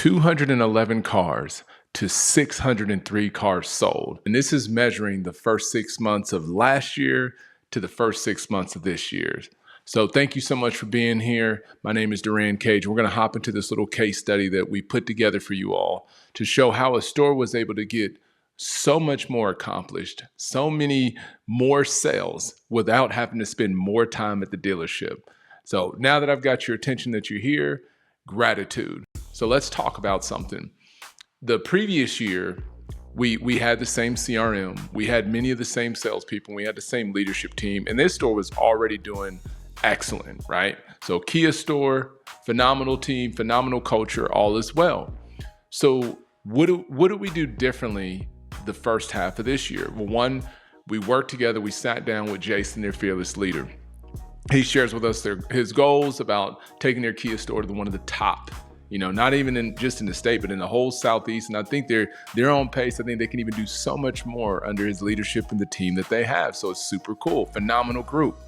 211 cars to 603 cars sold. And this is measuring the first 6 months of last year to the first 6 months of this year. So thank you so much for being here. My name is Duran Cage. We're going to hop into this little case study that we put together for you all to show how a store was able to get so much more accomplished, so many more sales without having to spend more time at the dealership. So now that I've got your attention that you're here, gratitude. So let's talk about something. The previous year, we had the same CRM. We had many of the same salespeople. We had the same leadership team. And this store was already doing excellent, right? So Kia store, phenomenal team, phenomenal culture, all is well. So what do we do differently the first half of this year? Well, one, we worked together. We sat down with Jason, their fearless leader. He shares with us his goals about taking their Kia store to one of the top, not even just in the state, but in the whole Southeast. And I think they're on pace. I think they can even do so much more under his leadership and the team that they have. So it's super cool, phenomenal group.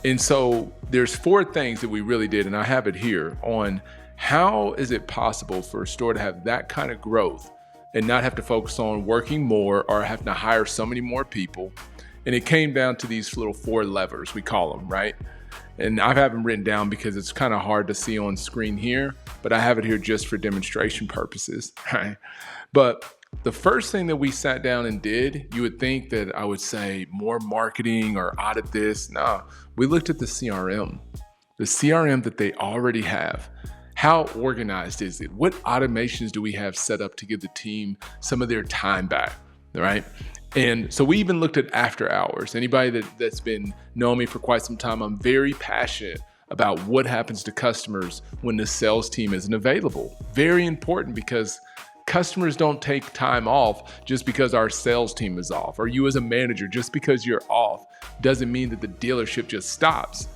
And so there's 4 things that we really did, and I have it here on how is it possible for a store to have that kind of growth and not have to focus on working more or have to hire so many more people. And it came down to these little 4 levers, we call them, right? And I have them written down because it's kind of hard to see on screen here, but I have it here just for demonstration purposes, right? But the first thing that we sat down and did, you would think that I would say more marketing or audit this. No, we looked at the CRM that they already have. How organized is it? What automations do we have set up to give the team some of their time back, right? And so we even looked at after hours. Anybody that's been knowing me for quite some time, I'm very passionate about what happens to customers when the sales team isn't available. Very important, because customers don't take time off just because our sales team is off, or you as a manager, just because you're off doesn't mean that the dealership just stops.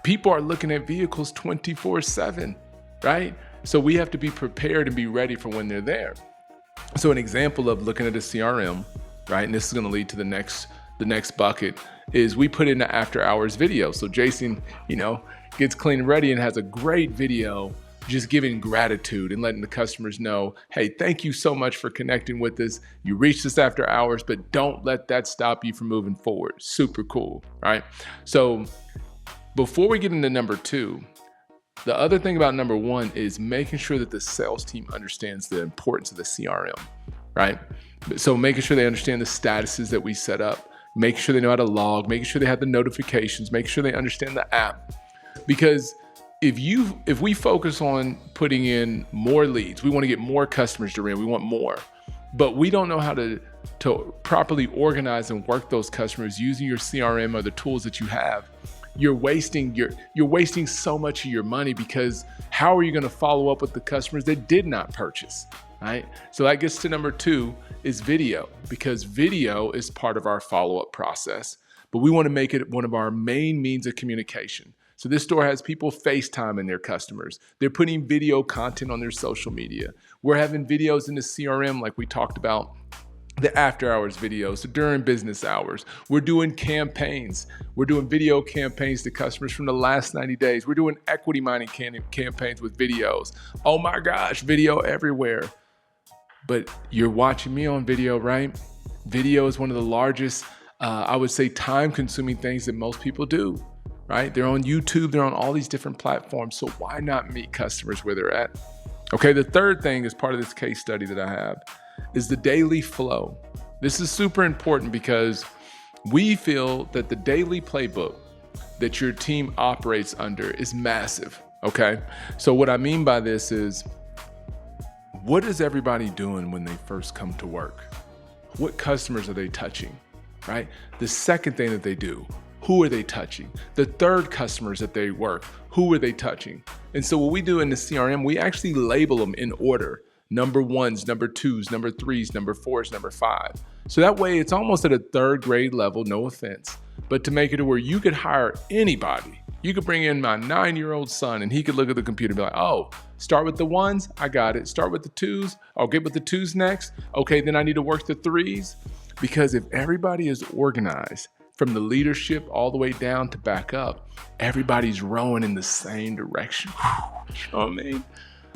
People are looking at vehicles 24/7, right? So we have to be prepared and be ready for when they're there. So an example of looking at a CRM, right? And this is going to lead to the next bucket is we put in the after hours video. So Jason, gets clean and ready and has a great video just giving gratitude and letting the customers know, hey, thank you so much for connecting with us. You reached us after hours, but don't let that stop you from moving forward. Super cool, right? So before we get into number 2, the other thing about number 1 is making sure that the sales team understands the importance of the CRM, right? So making sure they understand the statuses that we set up, making sure they know how to log, making sure they have the notifications, making sure they understand the app. Because if we focus on putting in more leads, we want to get more customers to ring, we want more, but we don't know how to properly organize and work those customers using your CRM or the tools that you have, you're wasting so much of your money, because how are you going to follow up with the customers that did not purchase, right? So that gets to number 2 is video, because video is part of our follow-up process, but we want to make it one of our main means of communication. So this store has people FaceTiming their customers. They're putting video content on their social media. We're having videos in the CRM like we talked about, the after hours videos, during business hours. We're doing campaigns. We're doing video campaigns to customers from the last 90 days. We're doing equity mining campaigns with videos. Oh my gosh, video everywhere. But you're watching me on video, right? Video is one of the largest, I would say, time-consuming things that most people do, right? They're on YouTube, they're on all these different platforms. So why not meet customers where they're at? Okay, the third thing is part of this case study that I have is the daily flow. This is super important because we feel that the daily playbook that your team operates under is massive, okay? So what I mean by this is, what is everybody doing when they first come to work? What customers are they touching, right? The second thing that they do, who are they touching? The third customers that they work, who are they touching? And so what we do in the CRM, we actually label them in order. Number 1s, number 2s, number 3s, number 4s, number 5. So that way it's almost at a 3rd grade level, no offense, but to make it to where you could hire anybody. You could bring in my 9-year-old son and he could look at the computer and be like, oh, start with the 1s, I got it. Start with the 2s, I'll get with the 2s next. Okay, then I need to work the 3s. Because if everybody is organized from the leadership all the way down to back up, everybody's rowing in the same direction. You know what I mean?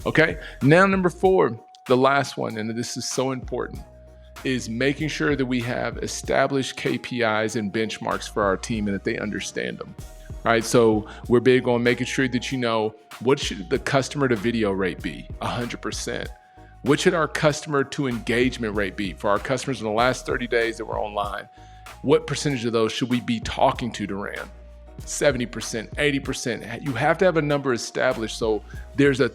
Okay. Now, number 4, the last one, and this is so important, is making sure that we have established KPIs and benchmarks for our team and that they understand them. All right. So we're big on making sure that you know, what should the customer to video rate be? 100%. What should our customer to engagement rate be for our customers in the last 30 days that were online? What percentage of those should we be talking to Duran? 70%, 80%. You have to have a number established. So there's a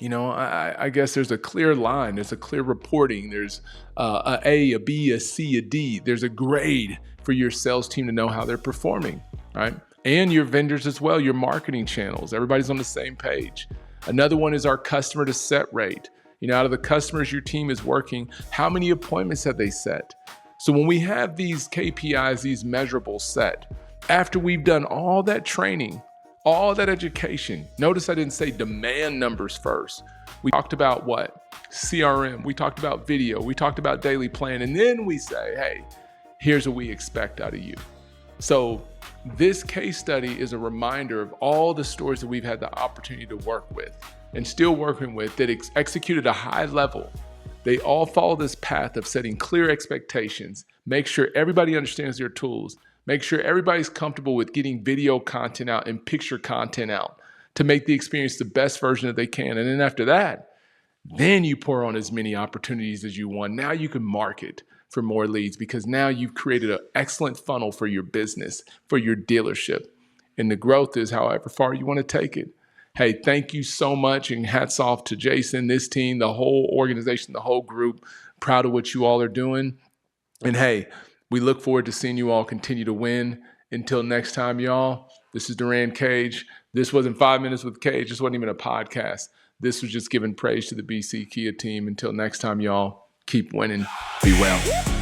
I guess there's a clear line, there's a clear reporting, there's a A, a B, a C, a D. There's a grade for your sales team to know how they're performing, right? And your vendors as well, your marketing channels. Everybody's on the same page. Another one is our customer to set rate. Out of the customers your team is working, how many appointments have they set? So when we have these KPIs, these measurables set, after we've done all that training, all that education, notice I didn't say demand numbers first. We talked about what? CRM, we talked about video, we talked about daily plan, and then we say, hey, here's what we expect out of you. So this case study is a reminder of all the stores that we've had the opportunity to work with and still working with that executed a high level. They all follow this path of setting clear expectations, make sure everybody understands their tools, make sure everybody's comfortable with getting video content out and picture content out to make the experience the best version that they can. And then after that, then you pour on as many opportunities as you want. Now you can market for more leads because now you've created an excellent funnel for your business, for your dealership. And the growth is however far you want to take it. Hey, thank you so much, and hats off to Jason, this team, the whole organization, the whole group. Proud of what you all are doing. And hey, we look forward to seeing you all continue to win. Until next time, y'all, this is Duran Cage. This wasn't 5 Minutes with Cage. This wasn't even a podcast. This was just giving praise to the BC Kia team. Until next time, y'all, keep winning. Be well.